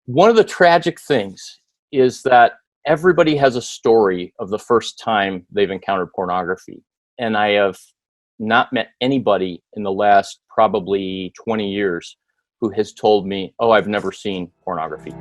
One of the tragic things is that everybody has a story of the first time they've encountered pornography. And I have not met anybody in the last probably 20 years who has told me, oh, I've never seen pornography.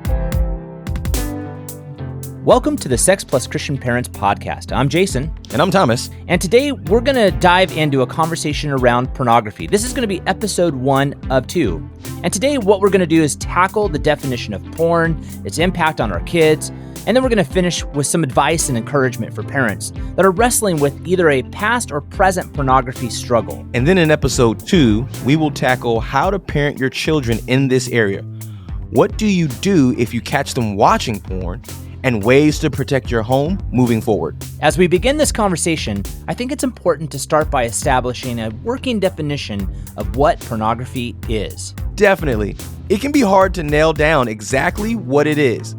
Welcome to the Sex Plus Christian Parents podcast. I'm Jason. And I'm Thomas. And today we're going to dive into a conversation around pornography. This is going to be episode 1 of 2. And today what we're going to do is tackle the definition of porn, its impact on our kids, and then we're going to finish with some advice and encouragement for parents that are wrestling with either a past or present pornography struggle. And then in episode 2, we will tackle how to parent your children in this area. What do you do if you catch them watching porn? And ways to protect your home moving forward. As we begin this conversation, I think it's important to start by establishing a working definition of what pornography is. Definitely. It can be hard to nail down exactly what it is.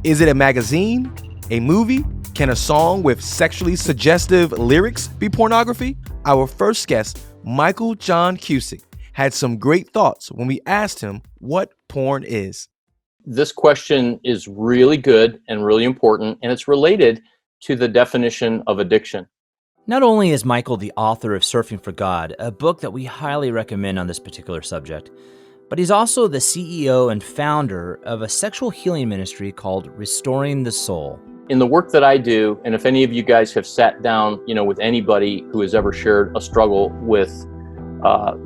Is it a magazine? A movie? Can a song with sexually suggestive lyrics be pornography? Our first guest, Michael John Cusick, had some great thoughts when we asked him what porn is. This question is really good and really important, and it's related to the definition of addiction. Not only is Michael the author of Surfing for God, a book that we highly recommend on this particular subject, but he's also the CEO and founder of a sexual healing ministry called Restoring the Soul. In the work that I do, and if any of you guys have sat down, with anybody who has ever shared a struggle with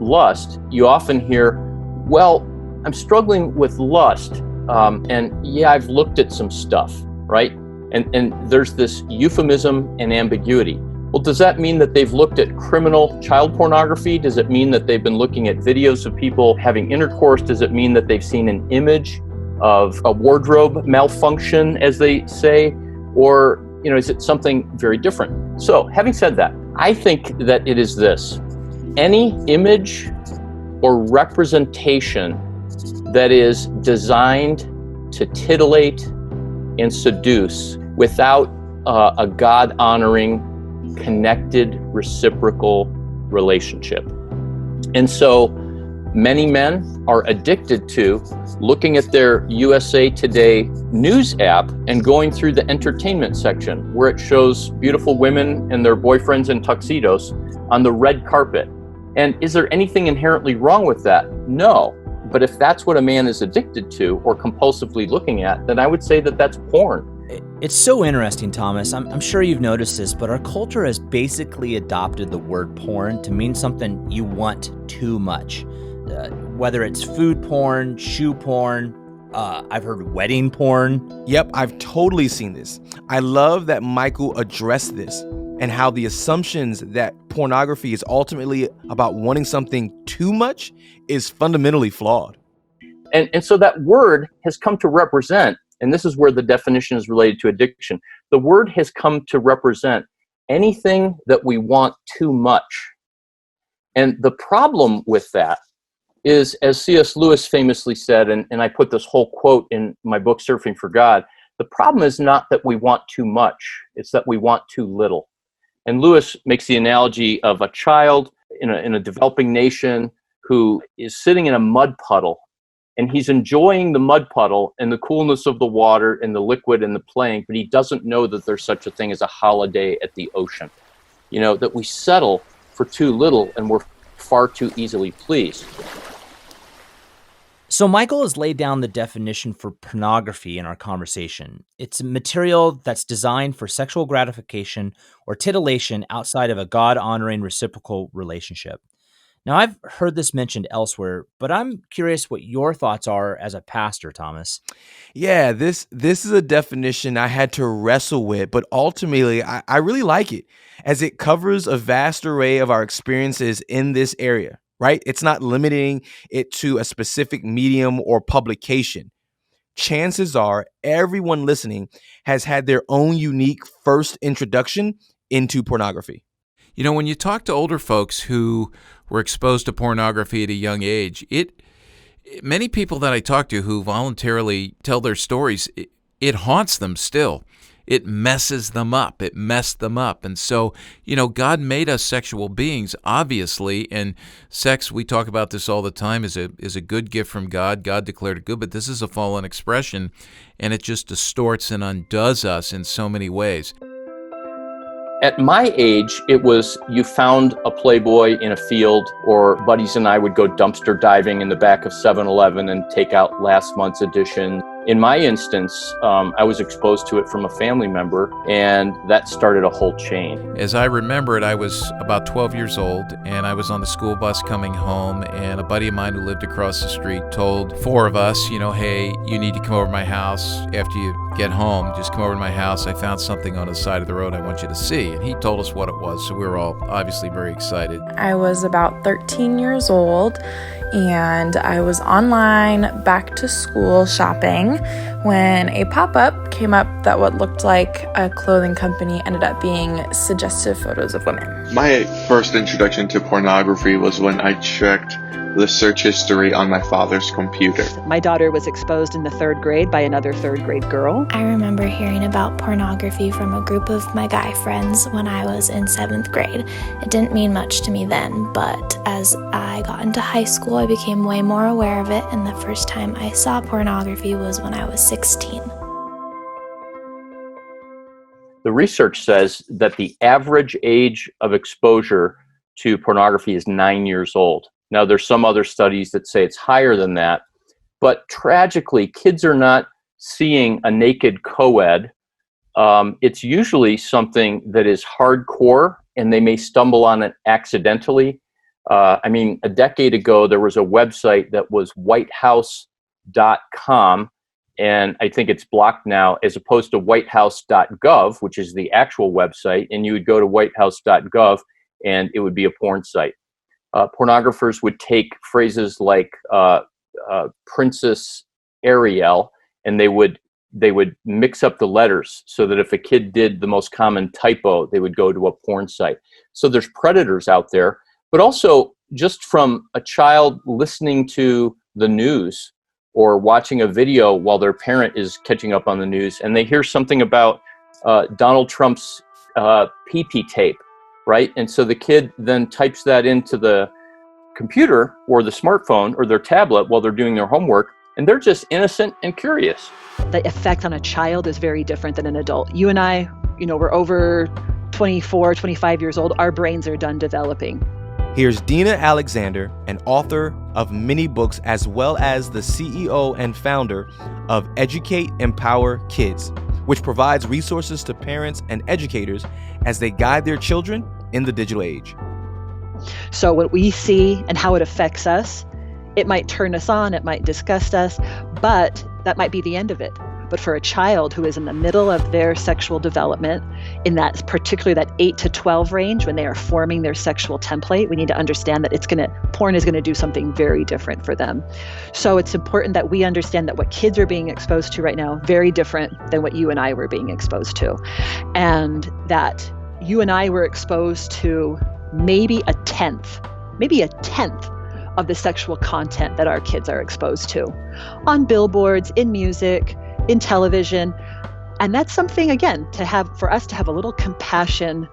lust, you often hear, well, I'm struggling with lust. I've looked at some stuff, right? And there's this euphemism and ambiguity. Well, does that mean that they've looked at criminal child pornography? Does it mean that they've been looking at videos of people having intercourse? Does it mean that they've seen an image of a wardrobe malfunction, as they say? Or, is it something very different? So, having said that, I think that it is this. Any image or representation that is designed to titillate and seduce without a God-honoring, connected, reciprocal relationship. And so many men are addicted to looking at their USA Today news app and going through the entertainment section where it shows beautiful women and their boyfriends in tuxedos on the red carpet. And is there anything inherently wrong with that? No. But if that's what a man is addicted to or compulsively looking at, then I would say that that's porn. It's so interesting, Thomas. I'm sure you've noticed this, but our culture has basically adopted the word porn to mean something you want too much. Whether it's food porn, shoe porn, I've heard wedding porn. Yep, I've totally seen this. I love that Michael addressed this and how the assumptions that pornography is ultimately about wanting something too much is fundamentally flawed. And so that word has come to represent, and this is where the definition is related to addiction, the word has come to represent anything that we want too much. And the problem with that is, as C.S. Lewis famously said, and I put this whole quote in my book, Surfing for God, the problem is not that we want too much, it's that we want too little. And Lewis makes the analogy of a child in a developing nation who is sitting in a mud puddle, and he's enjoying the mud puddle and the coolness of the water and the liquid and the playing, but he doesn't know that there's such a thing as a holiday at the ocean. That we settle for too little and we're far too easily pleased. So Michael has laid down the definition for pornography in our conversation. It's material that's designed for sexual gratification or titillation outside of a God-honoring reciprocal relationship. Now, I've heard this mentioned elsewhere, but I'm curious what your thoughts are as a pastor, Thomas. Yeah, this is a definition I had to wrestle with, but ultimately I really like it as it covers a vast array of our experiences in this area, right? It's not limiting it to a specific medium or publication. Chances are everyone listening has had their own unique first introduction into pornography. When you talk to older folks who were exposed to pornography at a young age, many people that I talk to who voluntarily tell their stories, it haunts them still. it messes them up. It messed them up. And so, God made us sexual beings, obviously, and sex, we talk about this all the time, is a good gift from God. God declared it good, but this is a fallen expression, and it just distorts and undoes us in so many ways. At my age, it was you found a Playboy in a field, or buddies and I would go dumpster diving in the back of 7-Eleven and take out last month's edition. In my instance, I was exposed to it from a family member, and that started a whole chain. As I remember it, I was about 12 years old, and I was on the school bus coming home, and a buddy of mine who lived across the street told 4 of us, hey, you need to come over to my house after you get home. Just come over to my house. I found something on the side of the road I want you to see. And he told us what it was, so we were all obviously very excited. I was about 13 years old, and I was online back to school shopping when a pop-up came up that what looked like a clothing company ended up being suggestive photos of women. My first introduction to pornography was when I checked the search history on my father's computer. My daughter was exposed in the 3rd grade by another 3rd grade girl. I remember hearing about pornography from a group of my guy friends when I was in 7th grade. It didn't mean much to me then, but as I got into high school, I became way more aware of it, and the first time I saw pornography was when I was 16. The research says that the average age of exposure to pornography is 9 years old. Now, there's some other studies that say it's higher than that, but tragically, kids are not seeing a naked co-ed. It's usually something that is hardcore, and they may stumble on it accidentally. A decade ago, there was a website that was whitehouse.com, and I think it's blocked now, as opposed to whitehouse.gov, which is the actual website, and you would go to whitehouse.gov, and it would be a porn site. Pornographers would take phrases like Princess Ariel, and they would mix up the letters so that if a kid did the most common typo, they would go to a porn site. So there's predators out there, but also just from a child listening to the news or watching a video while their parent is catching up on the news, and they hear something about Donald Trump's pee-pee tape, right? And so the kid then types that into the computer or the smartphone or their tablet while they're doing their homework, and they're just innocent and curious. The effect on a child is very different than an adult. You and I, we're over 24, 25 years old. Our brains are done developing. Here's Dina Alexander, an author of many books, as well as the CEO and founder of Educate Empower Kids, which provides resources to parents and educators as they guide their children in the digital age. So what we see and how it affects us, it might turn us on, it might disgust us, but that might be the end of it. But for a child who is in the middle of their sexual development, in that particularly that 8 to 12 range, when they are forming their sexual template, we need to understand that porn is going to do something very different for them. So it's important that we understand that what kids are being exposed to right now, very different than what you and I were being exposed to. And that you and I were exposed to maybe a tenth of the sexual content that our kids are exposed to on billboards, in music, in television. And that's something, again, for us to have a little compassion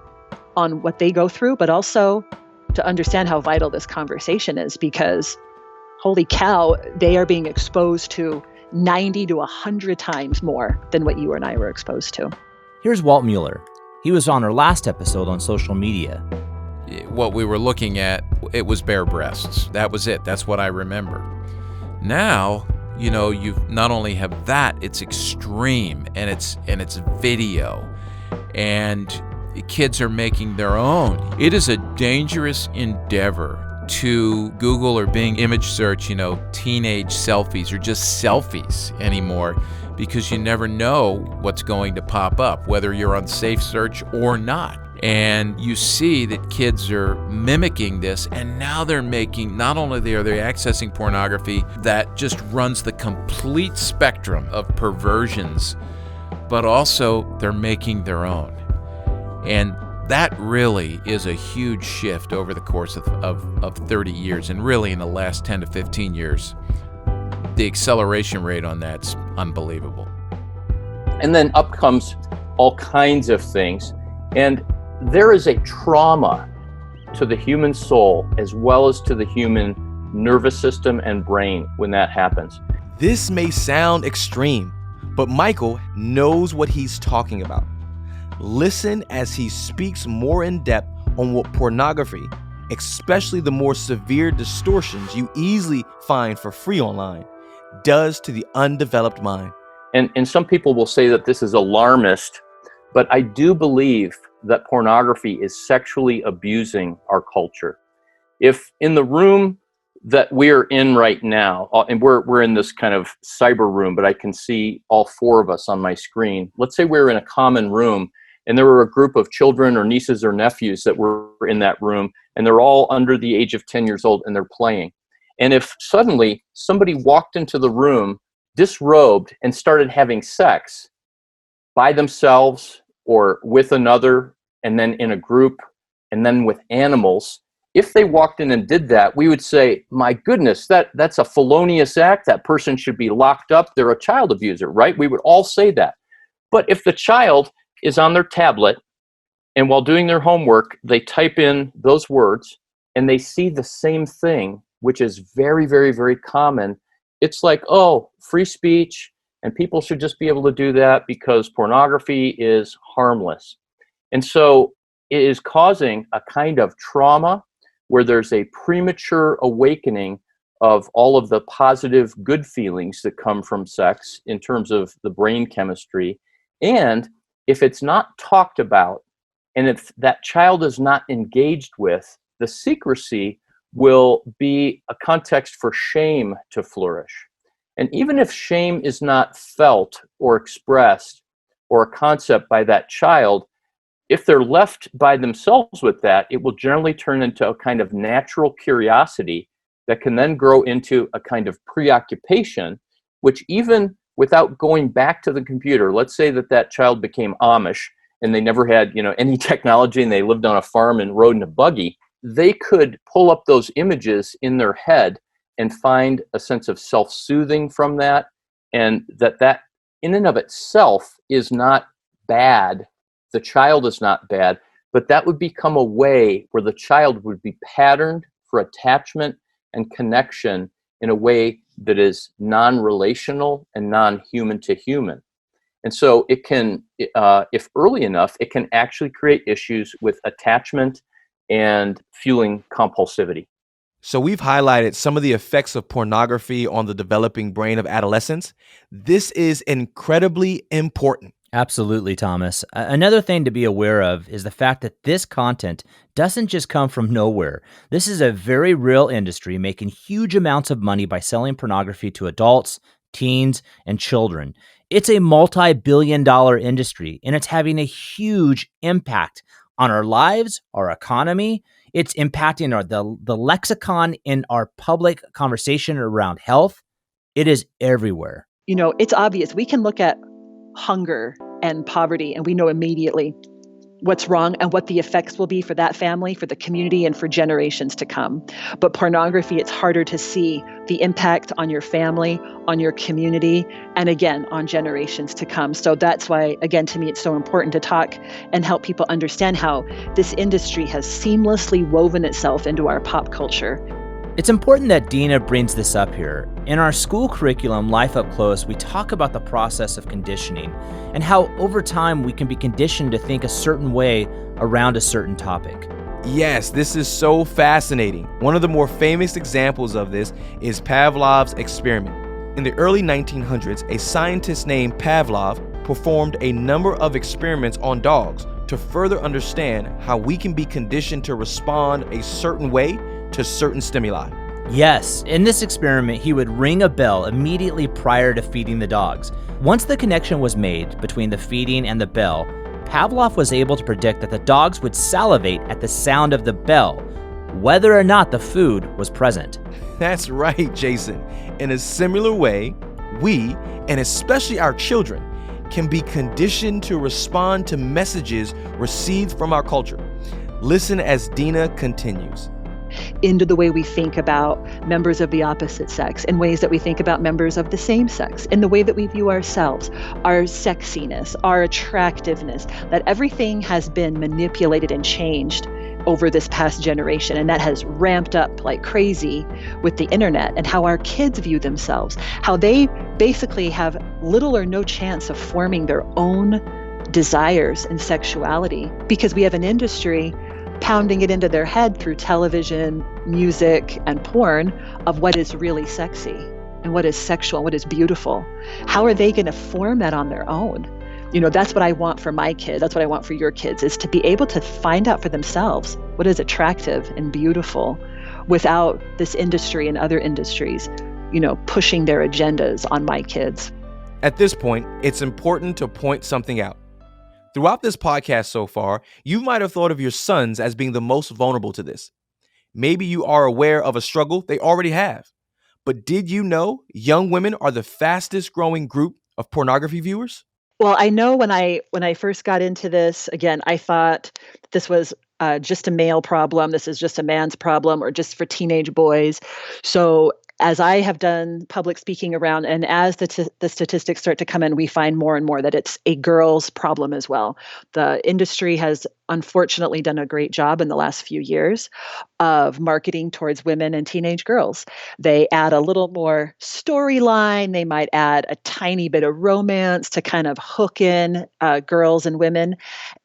on what they go through, but also to understand how vital this conversation is, because holy cow, they are being exposed to 90 to 100 times more than what you and I were exposed to. Here's Walt Mueller. He was on our last episode on social media. What we were looking at, it was bare breasts. That was it. That's what I remember. Now, you not only have that, it's extreme, and it's video, and kids are making their own. It is a dangerous endeavor to Google or Bing image search, teenage selfies or just selfies anymore, because you never know what's going to pop up, whether you're on safe search or not. And you see that kids are mimicking this, and now they're making, not only are they accessing pornography that just runs the complete spectrum of perversions, but also they're making their own. And that really is a huge shift over the course of 30 years, and really in the last 10 to 15 years. The acceleration rate on that's unbelievable. And then up comes all kinds of things. And there is a trauma to the human soul as well as to the human nervous system and brain when that happens. This may sound extreme, but Michael knows what he's talking about. Listen as he speaks more in depth on what pornography, especially the more severe distortions you easily find for free online, does to the undeveloped mind. And some people will say that this is alarmist, but I do believe that pornography is sexually abusing our culture. If in the room that we're in right now, and we're in this kind of cyber room, but I can see all four of us on my screen. Let's say we're in a common room and there were a group of children or nieces or nephews that were in that room, and they're all under the age of 10 years old and they're playing. And if suddenly somebody walked into the room disrobed and started having sex by themselves or with another, and then in a group, and then with animals, if they walked in and did that, we would say, my goodness, that's a felonious act. That person should be locked up. They're a child abuser, right? We would all say that. But if the child is on their tablet and while doing their homework, they type in those words and they see the same thing, which is very, very, very common, it's like, oh, free speech, and people should just be able to do that because pornography is harmless. And so it is causing a kind of trauma where there's a premature awakening of all of the positive good feelings that come from sex in terms of the brain chemistry. And if it's not talked about, and if that child is not engaged with, the secrecy will be a context for shame to flourish. And even if shame is not felt or expressed or a concept by that child, if they're left by themselves with that, it will generally turn into a kind of natural curiosity that can then grow into a kind of preoccupation, which even without going back to the computer, let's say that child became Amish and they never had, any technology and they lived on a farm and rode in a buggy, they could pull up those images in their head and find a sense of self-soothing from that, and that in and of itself is not bad. The child is not bad, but that would become a way where the child would be patterned for attachment and connection in a way that is non-relational and non-human to human. And so it can, if early enough, it can actually create issues with attachment and fueling compulsivity. So we've highlighted some of the effects of pornography on the developing brain of adolescents. This is incredibly important. Absolutely, Thomas. Another thing to be aware of is the fact that this content doesn't just come from nowhere. This is a very real industry making huge amounts of money by selling pornography to adults, teens, and children. It's a multi-billion-dollar industry, and it's having a huge impact on our lives, our economy. It's impacting the lexicon in our public conversation around health. It is everywhere. It's obvious. We can look at hunger and poverty, and we know immediately what's wrong and what the effects will be for that family, for the community, and for generations to come. But pornography, it's harder to see the impact on your family, on your community, and again, on generations to come. So that's why, again, to me, it's so important to talk and help people understand how this industry has seamlessly woven itself into our pop culture. It's important that Dina brings this up here. In our school curriculum, Life Up Close, we talk about the process of conditioning and how over time we can be conditioned to think a certain way around a certain topic. Yes, this is so fascinating. One of the more famous examples of this is Pavlov's experiment. In the early 1900s, a scientist named Pavlov performed a number of experiments on dogs to further understand how we can be conditioned to respond a certain way to certain stimuli. Yes, in this experiment, he would ring a bell immediately prior to feeding the dogs. Once the connection was made between the feeding and the bell, Pavlov was able to predict that the dogs would salivate at the sound of the bell, whether or not the food was present. That's right, Jason. In a similar way, we, and especially our children, can be conditioned to respond to messages received from our culture. Listen as Dina continues. into the way we think about members of the opposite sex, in ways that we think about members of the same sex, in the way that we view ourselves, our sexiness, our attractiveness, that everything has been manipulated and changed over this past generation. And that has ramped up like crazy with the internet, and how our kids view themselves, how they basically have little or no chance of forming their own desires and sexuality, because we have an industry pounding it into their head through television, music, and porn of what is really sexy and what is sexual, what is beautiful. How are they going to form that on their own? That's what I want for my kids. That's what I want for your kids, is to be able to find out for themselves what is attractive and beautiful without this industry and other industries, pushing their agendas on my kids. At this point, it's important to point something out. Throughout this podcast so far, you might have thought of your sons as being the most vulnerable to this. Maybe you are aware of a struggle they already have. But did you know young women are the fastest growing group of pornography viewers? Well, I know when I first got into this, again, I thought this was just a male problem. This is just a man's problem, or just for teenage boys. So as I have done public speaking around, and as the statistics start to come in, we find more and more that it's a girl's problem as well. The industry has unfortunately done a great job in the last few years of marketing towards women and teenage girls. They add a little more storyline. They might add a tiny bit of romance to kind of hook in girls and women.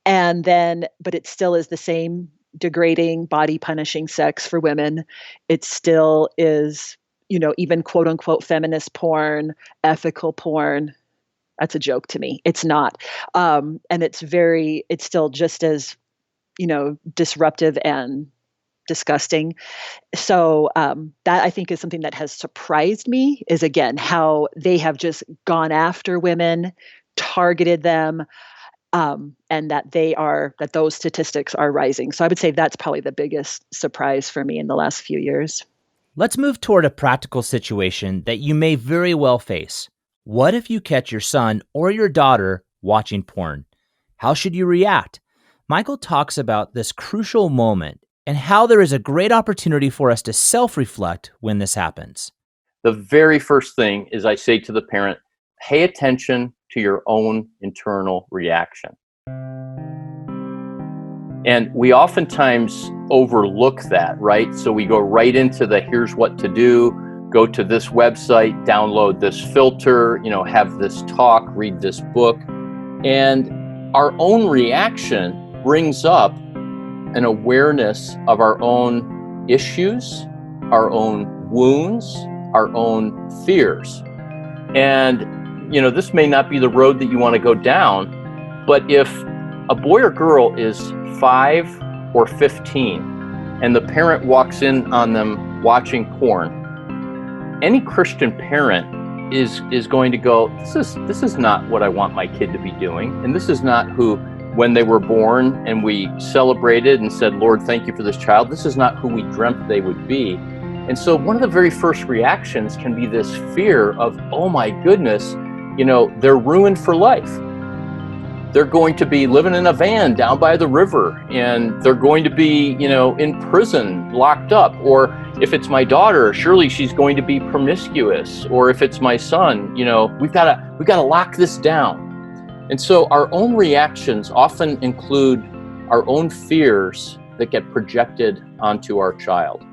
And then, but it still is the same degrading, body punishing sex for women. It still is, even quote unquote feminist porn, ethical porn. That's a joke to me. It's not. And it's still just as, disruptive and disgusting. So that, I think, is something that has surprised me, is again, how they have just gone after women, targeted them, and that those statistics are rising. So I would say that's probably the biggest surprise for me in the last few years. Let's move toward a practical situation that you may very well face. What if you catch your son or your daughter watching porn? How should you react? Michael talks about this crucial moment and how there is a great opportunity for us to self-reflect when this happens. The very first thing is I say to the parent, pay attention to your own internal reaction. And we oftentimes overlook that, right? So we go right into the here's what to do, go to this website, download this filter, have this talk, read this book. And our own reaction brings up an awareness of our own issues, our own wounds, our own fears. And, this may not be the road that you want to go down, but if a boy or girl is 5 or 15 and the parent walks in on them watching porn, any Christian parent is going to go, this is not what I want my kid to be doing. And this is not who, when they were born and we celebrated and said, Lord, thank you for this child, this is not who we dreamt they would be. And so one of the very first reactions can be this fear of, oh my goodness, they're ruined for life. They're going to be living in a van down by the river, and they're going to be, in prison, locked up. Or if it's my daughter, surely she's going to be promiscuous. Or if it's my son, we've got to lock this down. And so our own reactions often include our own fears that get projected onto our child.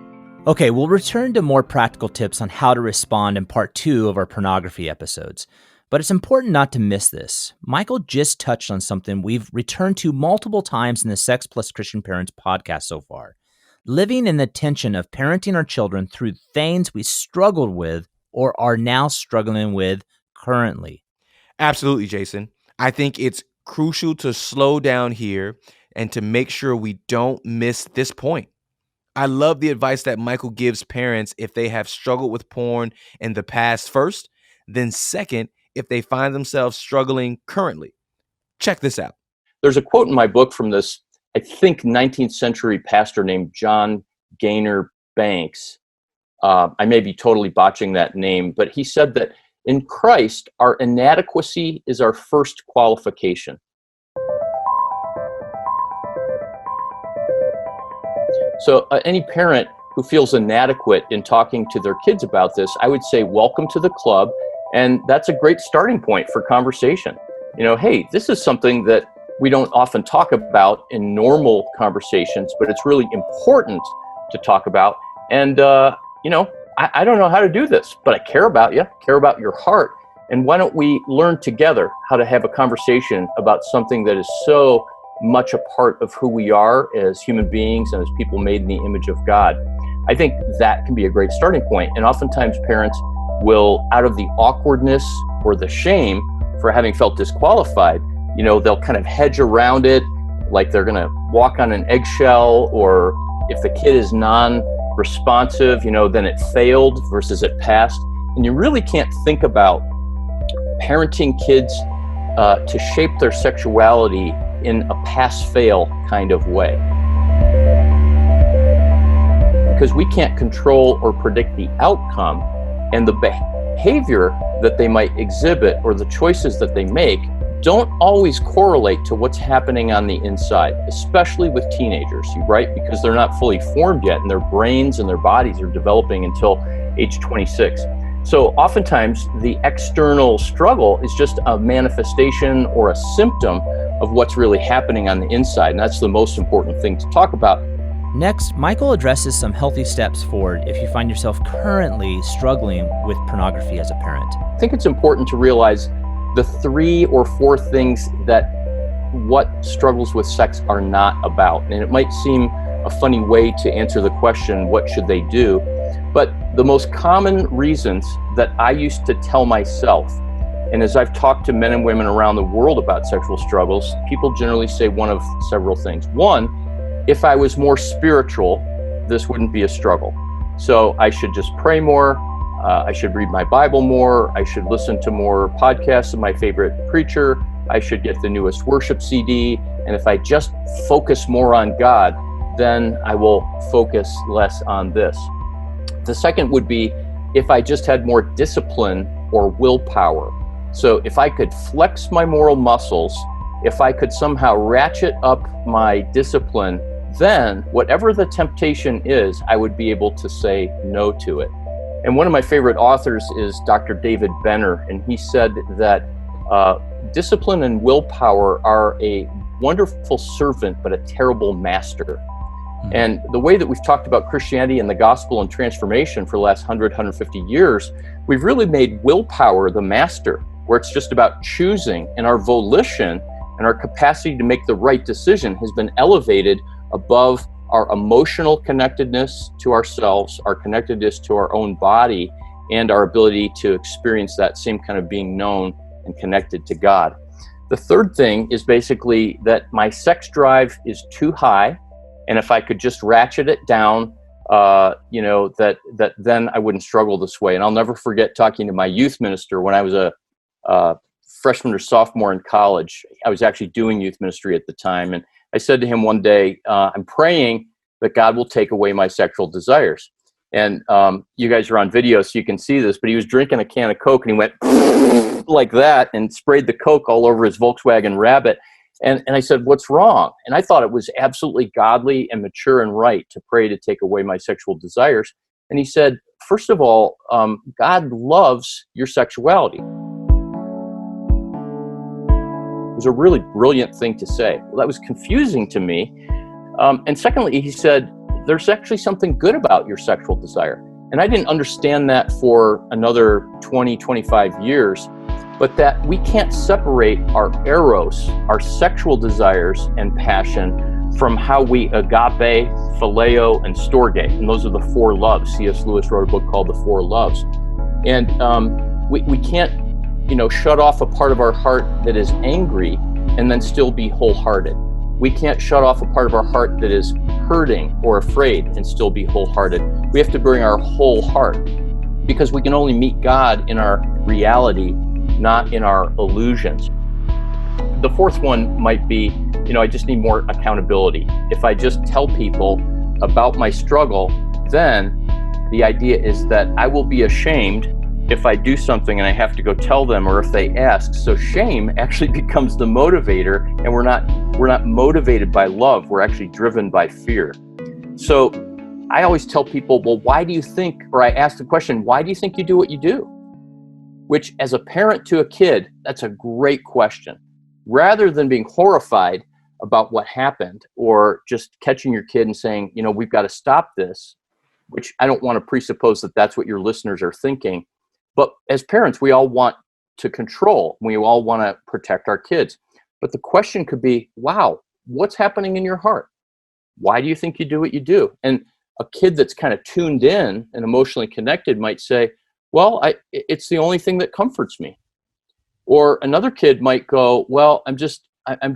Okay, we'll return to more practical tips on how to respond in part 2 of our pornography episodes. But it's important not to miss this. Michael just touched on something we've returned to multiple times in the Sex Plus Christian Parents podcast so far. Living in the tension of parenting our children through things we struggled with or are now struggling with currently. Absolutely, Jason. I think it's crucial to slow down here and to make sure we don't miss this point. I love the advice that Michael gives parents if they have struggled with porn in the past first, then second, if they find themselves struggling currently. Check this out. There's a quote in my book from this, I think, 19th century pastor named John Gaynor Banks. I may be totally botching that name, but he said that in Christ, our inadequacy is our first qualification. So any parent who feels inadequate in talking to their kids about this, I would say, welcome to the club. And that's a great starting point for conversation. Hey, this is something that we don't often talk about in normal conversations, but it's really important to talk about. And, I don't know how to do this, but I care about you, care about your heart. And why don't we learn together how to have a conversation about something that is so much a part of who we are as human beings and as people made in the image of God. I think that can be a great starting point. And oftentimes parents will, out of the awkwardness or the shame for having felt disqualified, they'll kind of hedge around it, like they're going to walk on an eggshell, or if the kid is non-responsive, then it failed versus it passed. And you really can't think about parenting kids to shape their sexuality in a pass-fail kind of way. Because we can't control or predict the outcome, and the behavior that they might exhibit or the choices that they make don't always correlate to what's happening on the inside, especially with teenagers, right? Because they're not fully formed yet, and their brains and their bodies are developing until age 26. So oftentimes the external struggle is just a manifestation or a symptom of what's really happening on the inside. And that's the most important thing to talk about. Next, Michael addresses some healthy steps forward if you find yourself currently struggling with pornography as a parent. I think it's important to realize the 3 or 4 things that what struggles with sex are not about. And it might seem a funny way to answer the question, what should they do? But the most common reasons that I used to tell myself, and as I've talked to men and women around the world about sexual struggles, people generally say one of several things. One, if I was more spiritual, this wouldn't be a struggle. So I should just pray more. I should read my Bible more. I should listen to more podcasts of my favorite preacher. I should get the newest worship CD. And if I just focus more on God, then I will focus less on this. The second would be if I just had more discipline or willpower. So if I could flex my moral muscles, if I could somehow ratchet up my discipline, then whatever the temptation is, I would be able to say no to it. And one of my favorite authors is Dr. David Benner, and he said that discipline and willpower are a wonderful servant, but a terrible master. And the way that we've talked about Christianity and the gospel and transformation for the last 100, 150 years, we've really made willpower the master, where it's just about choosing, and our volition and our capacity to make the right decision has been elevated above our emotional connectedness to ourselves, our connectedness to our own body, and our ability to experience that same kind of being known and connected to God. The third thing is basically that my sex drive is too high, and if I could just ratchet it down, that then I wouldn't struggle this way. And I'll never forget talking to my youth minister when I was a freshman or sophomore in college. I was actually doing youth ministry at the time, and I said to him one day, I'm praying that God will take away my sexual desires. And you guys are on video, so you can see this, but he was drinking a can of Coke, and he went like that and sprayed the Coke all over his Volkswagen Rabbit. And I said, what's wrong? And I thought it was absolutely godly and mature and right to pray to take away my sexual desires. And he said, first of all, God loves your sexuality. It was a really brilliant thing to say. Well, that was confusing to me. And secondly, he said, there's actually something good about your sexual desire. And I didn't understand that for another 20, 25 years, but that we can't separate our eros, our sexual desires and passion, from how we agape, phileo, and storge. And those are the 4 loves. C.S. Lewis wrote a book called The 4 Loves. And we can't, shut off a part of our heart that is angry and then still be wholehearted. We can't shut off a part of our heart that is hurting or afraid and still be wholehearted. We have to bring our whole heart, because we can only meet God in our reality, not in our illusions. The fourth one might be, I just need more accountability. If I just tell people about my struggle, then the idea is that I will be ashamed if I do something and I have to go tell them, or if they ask. So shame actually becomes the motivator, and we're not motivated by love. We're actually driven by fear. So I always tell people, well, why do you think, or I ask the question, why do you think you do what you do? Which, as a parent to a kid, that's a great question. Rather than being horrified about what happened, or just catching your kid and saying, we've got to stop this, which I don't want to presuppose that that's what your listeners are thinking. But as parents, we all want to control. We all want to protect our kids. But the question could be, wow, what's happening in your heart? Why do you think you do what you do? And a kid that's kind of tuned in and emotionally connected might say, well, it's the only thing that comforts me. Or another kid might go, well, I'm just a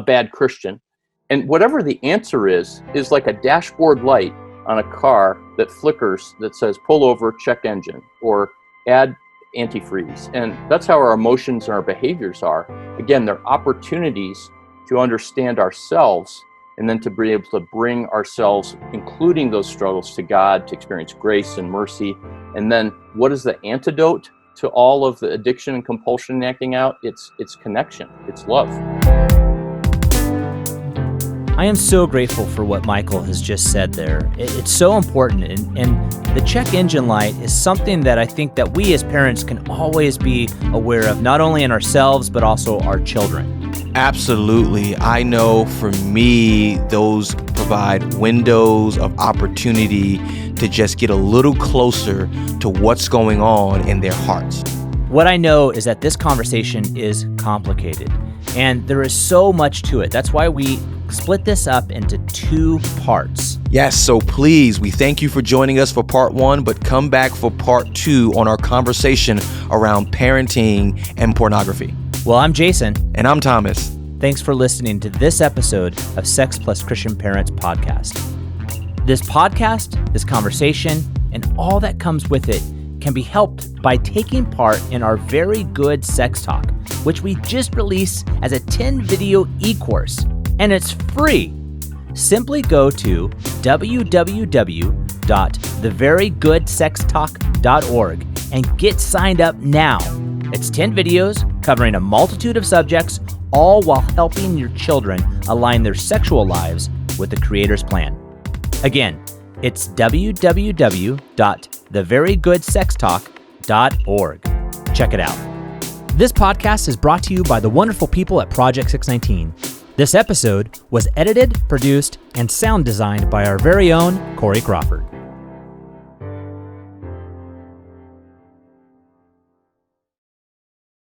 bad Christian. And whatever the answer is like a dashboard light on a car that flickers that says, pull over, check engine, or add antifreeze. And that's how our emotions and our behaviors are. Again, they're opportunities to understand ourselves, and then to be able to bring ourselves, including those struggles, to God, to experience grace and mercy. And then what is the antidote to all of the addiction and compulsion and acting out? It's connection. It's love. I am so grateful for what Michael has just said there. It's so important. And the check engine light is something that I think that we as parents can always be aware of, not only in ourselves, but also our children. Absolutely. I know for me, those provide windows of opportunity to just get a little closer to what's going on in their hearts. What I know is that this conversation is complicated, and there is so much to it. That's why we split this up into 2 parts. Yes, so please, we thank you for joining us for part 1, but come back for part 2 on our conversation around parenting and pornography. Well, I'm Jason. And I'm Thomas. Thanks for listening to this episode of Sex Plus Christian Parents podcast. This podcast, this conversation, and all that comes with it can be helped by taking part in our Very Good Sex Talk, which we just released as a 10-video e-course, and it's free. Simply go to www.theverygoodsextalk.org and get signed up now. It's 10 videos covering a multitude of subjects, all while helping your children align their sexual lives with the Creator's plan. Again, it's www.theverygoodsextalk.org. Check it out. This podcast is brought to you by the wonderful people at Project 619. This episode was edited, produced, and sound designed by our very own Corey Crawford.